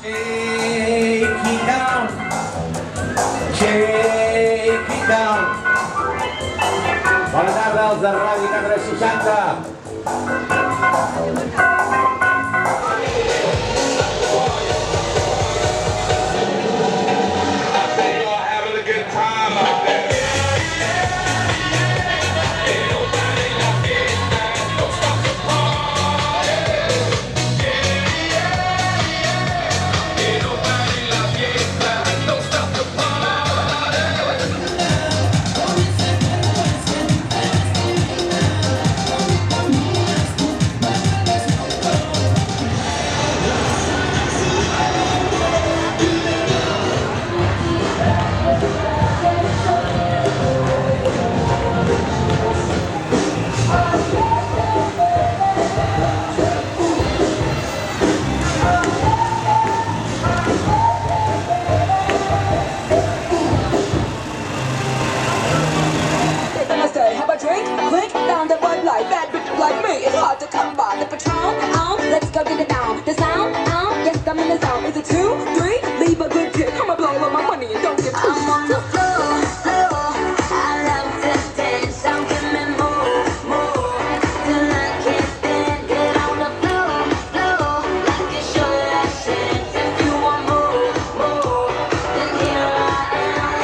Shake it down, shake it down. Bona tarda, els de Ràdio 460. Have a drink, clink, down the Bud Light. Bad bitch like me, it's hard to come by. The Patron, let's go get it down. The sound, yes, I'm in the zone. Is it 2, 3? Leave a good tip. I'ma blow all my money and don't get pushed. I'm on the floor, floor. I love to dance, so give me more, more. Till I can't stand, get on the floor, floor. Like it's your last chance. If you want more, more, then here I am.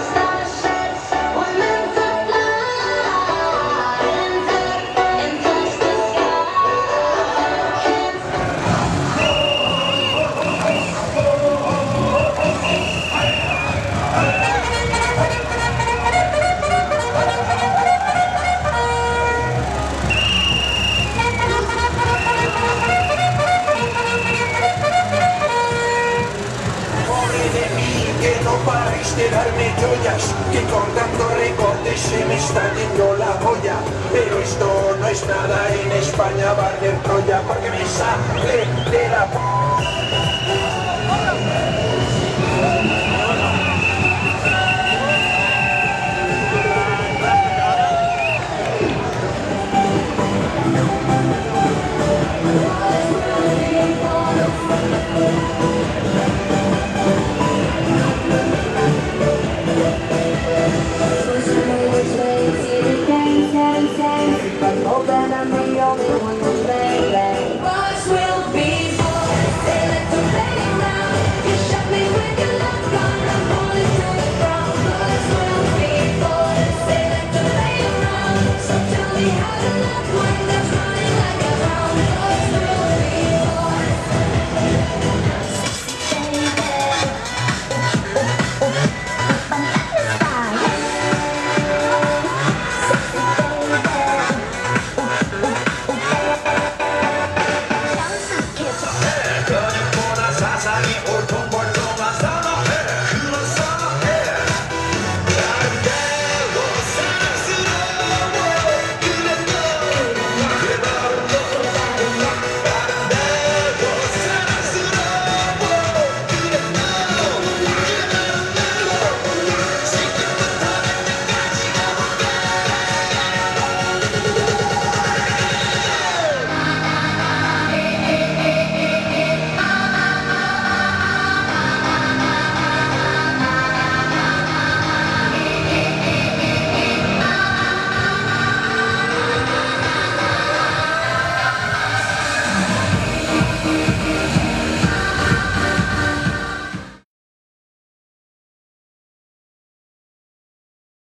Starships, one man to fly and touch the sky. Pobre de mí, que no paréis de darme joyas, que cortando recortes se me está yendo la polla. Pero esto no es nada, en España va a arder Troya, porque me sale de la